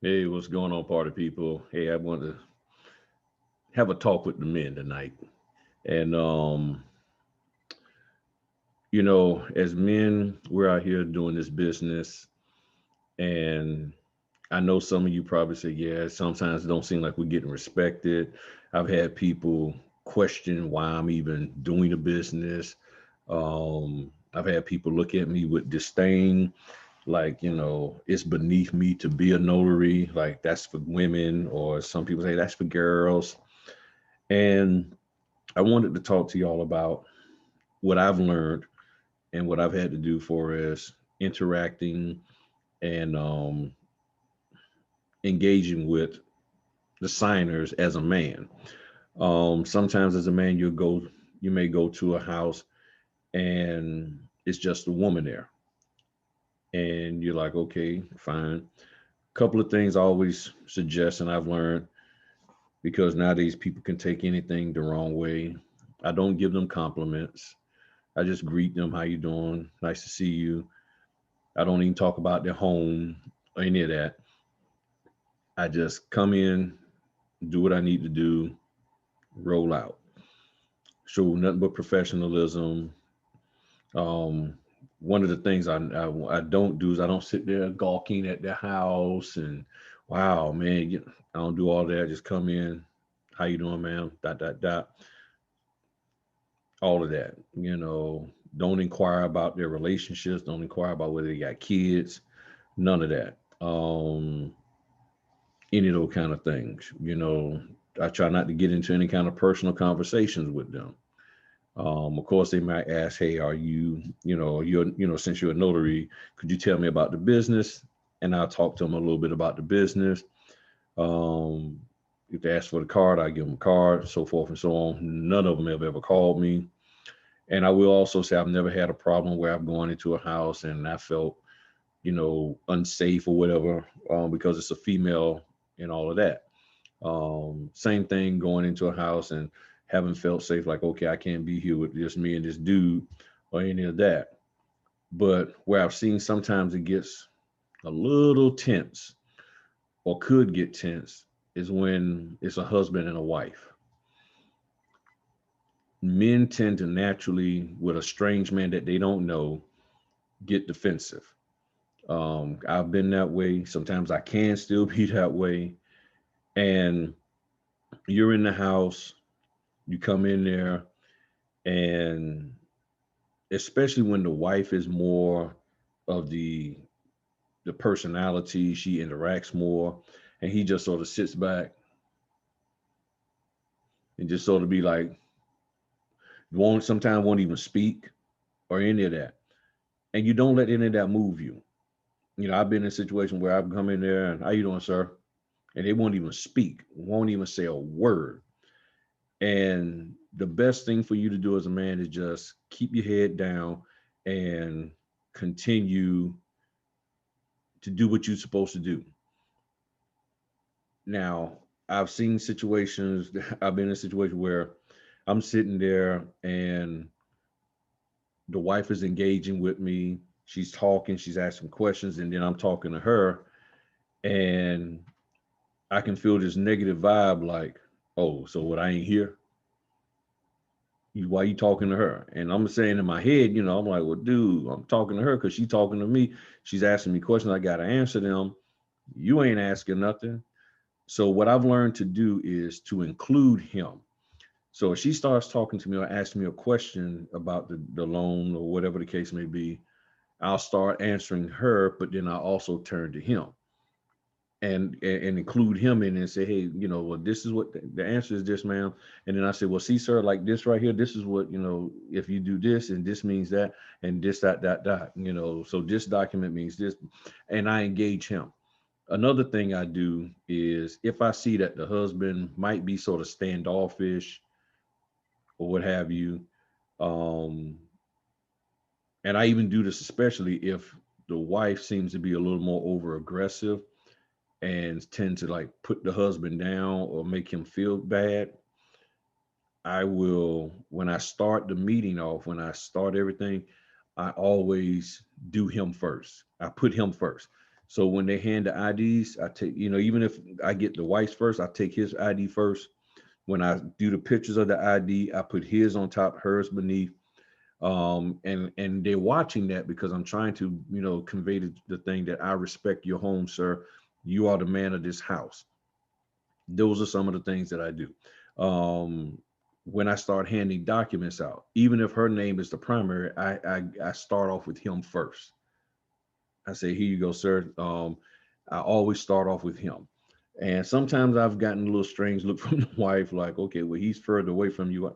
Hey, what's going on, party people? Hey, I want to have a talk with the men tonight. And as men, we're out here doing this business, and I know some of you probably say, yeah, sometimes it don't seem like we're getting respected. I've had people question why I'm even doing the business. I've had people look at me with disdain, like, it's beneath me to be a notary, like that's for women, or some people say that's for girls. And I wanted to talk to y'all about what I've learned and what I've had to do for as interacting and engaging with the signers as a man. Sometimes as a man, you may go to a house and it's just a woman there, and you're like, okay, fine. Couple of things I always suggest, and I've learned because nowadays people can take anything the wrong way. I don't give them compliments. I just greet them. How you doing? Nice to see you. I don't even talk about their home or any of that. I just come in, do what I need to do, roll out. Show nothing but professionalism. Um, One of the things I don't do is I don't sit there gawking at their house and wow, man, I don't do all that. I just come in. How you doing, man? Dot dot dot. All of that. Don't inquire about their relationships. Don't inquire about whether they got kids. None of that. Any of those kind of things. I try not to get into any kind of personal conversations with them. Of course, they might ask, "Hey, are you, since you're a notary, could you tell me about the business?" And I'll talk to them a little bit about the business. Um, if they ask for the card, I give them a card, so forth and so on. None of them have ever called me. And I will also say I've never had a problem where I've gone into a house and I felt, unsafe or whatever, because it's a female and all of that. Same thing going into a house and haven't felt safe, like, okay, I can't be here with just me and this dude or any of that. But where I've seen sometimes it gets a little tense or could get tense is when it's a husband and a wife. Men tend to naturally, with a strange man that they don't know, get defensive. I've been that way. Sometimes I can still be that way. And you're in the house, you come in there, and especially when the wife is more of the personality, she interacts more, and he just sort of sits back and just sort of be like, won't sometimes won't even speak or any of that. And you don't let any of that move you. I've been in a situation where I've come in there and how you doing, sir? And they won't even speak, won't even say a word. And the best thing for you to do as a man is just keep your head down and continue to do what you're supposed to do. Now, I've seen situations, I've been in a situation where I'm sitting there and the wife is engaging with me. She's talking, she's asking questions, and then I'm talking to her, and I can feel this negative vibe like, oh, so what, I ain't here? Why you talking to her? And I'm saying in my head, I'm like, well, dude, I'm talking to her because she's talking to me. She's asking me questions. I got to answer them. You ain't asking nothing. So what I've learned to do is to include him. So if she starts talking to me or asking me a question about the loan or whatever the case may be, I'll start answering her, but then I also turn to him and include him in it and say, hey, well, this is what the answer is, this, ma'am. And then I say, well, see, sir, like this right here, this is what, if you do this and this means that and this, that, so this document means this. And I engage him. Another thing I do is if I see that the husband might be sort of standoffish or what have you, um, and I even do this especially if the wife seems to be a little more over aggressive and tend to like put the husband down or make him feel bad. I will, when I start the meeting off, when I start everything, I always do him first. I put him first. So when they hand the IDs, I take, even if I get the wife's first, I take his ID first. When I do the pictures of the ID, I put his on top, hers beneath. And they're watching that because I'm trying to, convey the thing that I respect your home, sir. You are the man of this house. Those are some of the things that I do. Um, when I start handing documents out, even if her name is the primary, I start off with him first. I say, here you go, sir. I always start off with him. And sometimes I've gotten a little strange look from the wife, like, okay, well, he's further away from you.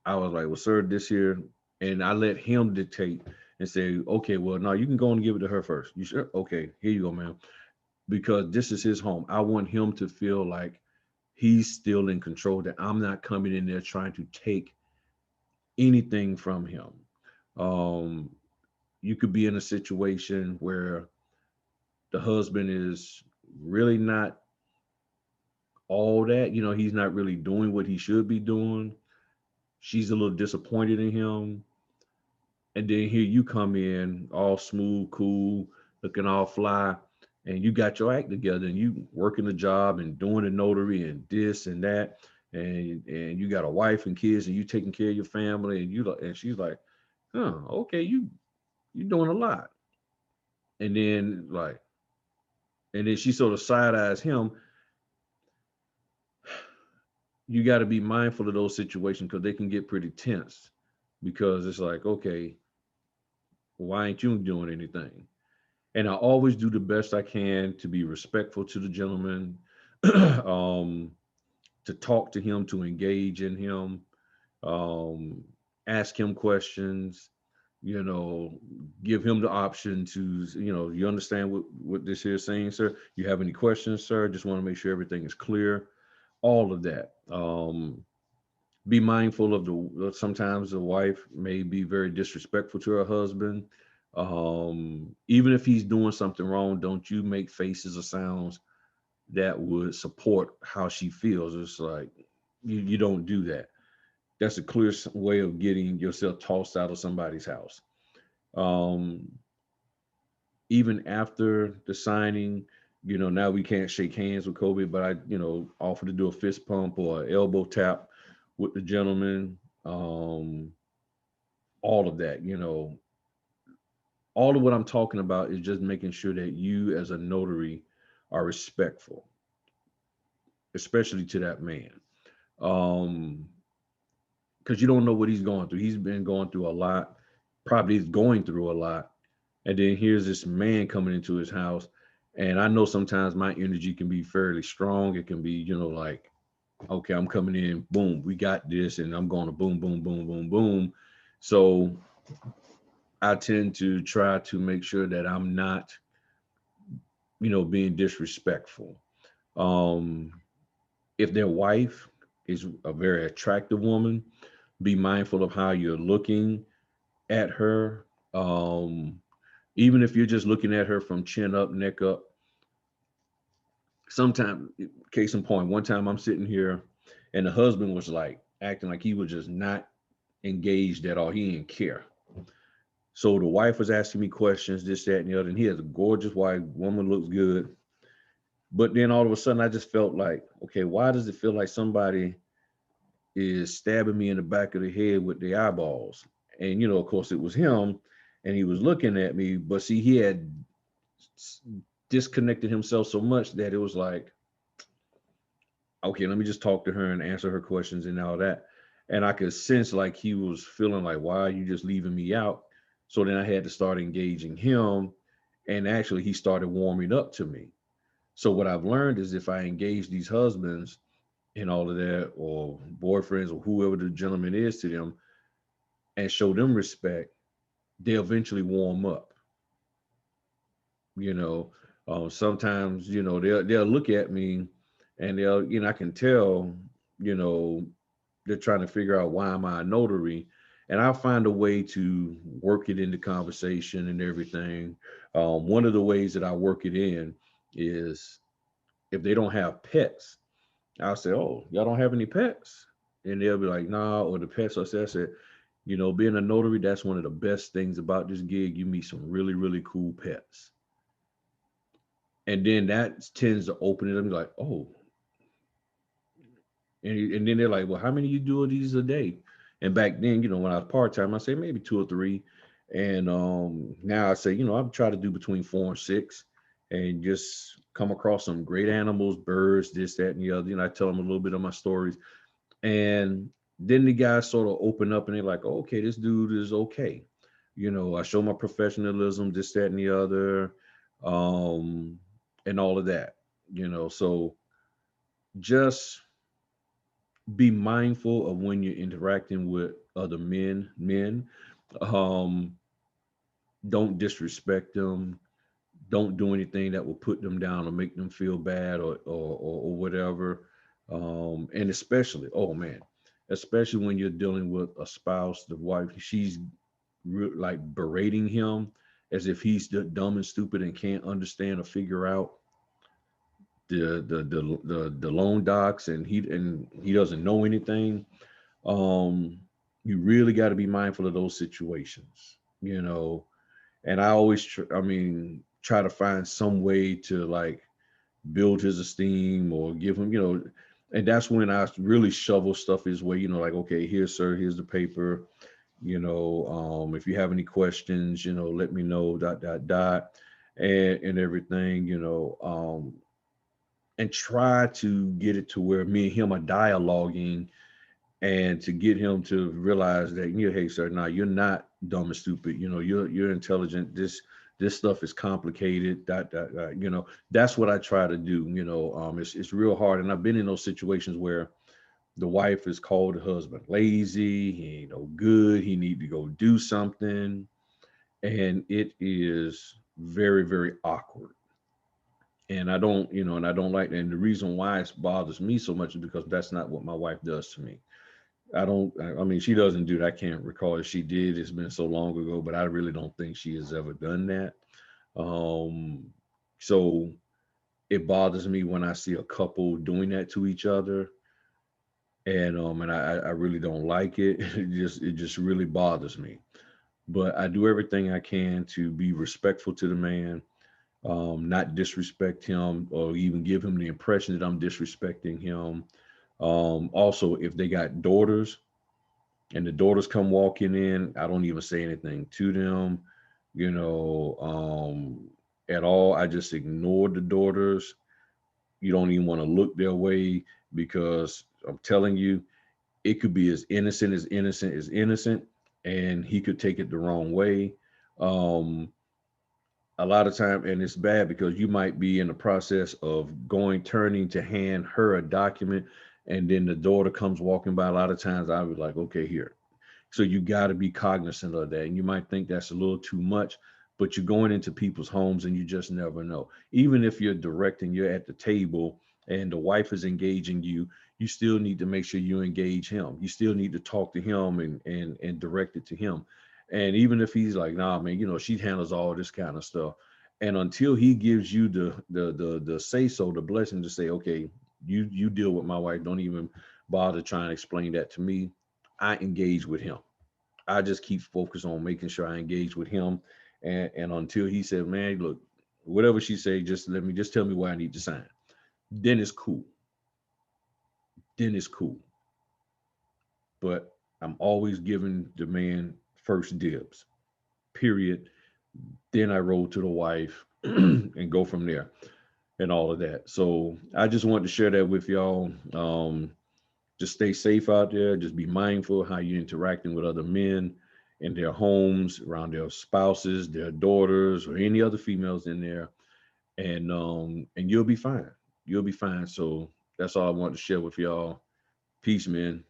I was like, well, sir, this here, and I let him dictate and say, okay, well, no, you can go and give it to her first. You sure? Okay, here you go, ma'am. Because this is his home. I want him to feel like he's still in control, that I'm not coming in there trying to take anything from him. Um, you could be in a situation where the husband is really not all that, he's not really doing what he should be doing. She's a little disappointed in him. And then here you come in all smooth, cool, looking all fly, and you got your act together and you working the job and doing the notary and this and that. And you got a wife and kids and you taking care of your family and she's like, huh, okay, you doing a lot. And then she sort of side eyes him. You got to be mindful of those situations because they can get pretty tense because it's like, okay, why ain't you doing anything? And I always do the best I can to be respectful to the gentleman, um, to talk to him, to engage in him, um, ask him questions, you know, give him the option to, you understand what this here is saying, sir? You have any questions, sir? Just want to make sure everything is clear. All of that. Be mindful of sometimes the wife may be very disrespectful to her husband. Even if he's doing something wrong, don't you make faces or sounds that would support how she feels. It's like you don't do that. That's a clear way of getting yourself tossed out of somebody's house. um Even after the signing, now we can't shake hands with Kobe, but I, offer to do a fist pump or an elbow tap with the gentleman. um all of that, all of what I'm talking about is just making sure that you as a notary are respectful, especially to that man. um because you don't know what he's going through. He's been going through a lot, probably is going through a lot. And then here's this man coming into his house. And I know sometimes my energy can be fairly strong. It can be, like, okay, I'm coming in, boom, we got this, and I'm going to boom, boom, boom, boom, boom. So I tend to try to make sure that I'm not, being disrespectful. Um, if their wife is a very attractive woman, be mindful of how you're looking at her. Even if you're just looking at her from chin up, neck up. Sometimes, case in point, one time I'm sitting here and the husband was like acting like he was just not engaged at all. He didn't care. So the wife was asking me questions, this, that, and the other. And he has a gorgeous wife, woman looks good. But then all of a sudden, I just felt like, okay, why does it feel like somebody is stabbing me in the back of the head with the eyeballs? And, of course, it was him and he was looking at me. But see, he had disconnected himself so much that it was like, okay, let me just talk to her and answer her questions and all that. And I could sense like he was feeling like, why are you just leaving me out? So then I had to start engaging him. And actually, he started warming up to me. So what I've learned is if I engage these husbands and all of that, or boyfriends, or whoever the gentleman is to them, and show them respect, they'll eventually warm up. You know, sometimes they'll look at me, and I can tell, you know, they're trying to figure out why am I a notary, and I'll find a way to work it into conversation and everything. One of the ways that I work it in is if they don't have pets, I'll say, "Oh, y'all don't have any pets," and they'll be like, "Nah," or the pets. I said, being a notary, that's one of the best things about this gig. You meet some really, really cool pets. And then that tends to open it up. Like, oh, and then they're like, well, how many you do of these a day? And back then, when I was part time, I say maybe two or three. And now I say, I'm trying to do between 4 and 6, and just come across some great animals, birds, this, that, and the other. I tell them a little bit of my stories. And then the guys sort of open up and they're like, oh, okay, this dude is okay. I show my professionalism, this, that, and the other, um, and all of that. So just be mindful of when you're interacting with other men. Um, don't disrespect them. Don't do anything that will put them down or make them feel bad or whatever. And especially, oh man, especially when you're dealing with a spouse, the wife, she's like berating him as if he's dumb and stupid and can't understand or figure out the loan docs, and he doesn't know anything. um you really got to be mindful of those situations, and I always try to find some way to like build his esteem or give him, and that's when I really shovel stuff his way, like, okay, here sir, here's the paper, if you have any questions, let me know, dot dot dot, and everything, and try to get it to where me and him are dialoguing, and to get him to realize that, hey sir, now you're not dumb and stupid, you're intelligent, this stuff is complicated, that's what I try to do. It's real hard, and I've been in those situations where the wife has called the husband lazy, he ain't no good, he need to go do something, and it is very, very awkward. And I don't like that. And the reason why it bothers me so much is because that's not what my wife does to me. I don't. I mean, she doesn't do that. I can't recall if she did. It's been so long ago, but I really don't think she has ever done that. Um, so it bothers me when I see a couple doing that to each other, and I really don't like it. It just really bothers me. But I do everything I can to be respectful to the man, not disrespect him or even give him the impression that I'm disrespecting him. Also, if they got daughters and the daughters come walking in, I don't even say anything to them, you know, um, at all. I just ignore the daughters. You don't even want to look their way, because I'm telling you, it could be as innocent as innocent as innocent, and he could take it the wrong way. Um, a lot of time, and it's bad because you might be in the process of turning to hand her a document, and then the daughter comes walking by. A lot of times I was like, okay, here. So you got to be cognizant of that. And you might think that's a little too much, but you're going into people's homes and you just never know. Even if you're directing, you're at the table and the wife is engaging you, you still need to make sure you engage him. You still need to talk to him and direct it to him. And even if he's like, nah, man, she handles all this kind of stuff. And until he gives you the say so, the blessing to say, okay, you deal with my wife. Don't even bother trying to explain that to me. I engage with him. I just keep focused on making sure I engage with him. And until he said, man, look, whatever she say, just tell me where I need to sign. Then it's cool. Then it's cool. But I'm always giving the man first dibs. Period. Then I roll to the wife and go from there and all of that. So I just wanted to share that with y'all. Just stay safe out there. Just be mindful of how you're interacting with other men in their homes, around their spouses, their daughters, or any other females in there, and you'll be fine. You'll be fine. So that's all I want to share with y'all. Peace, man.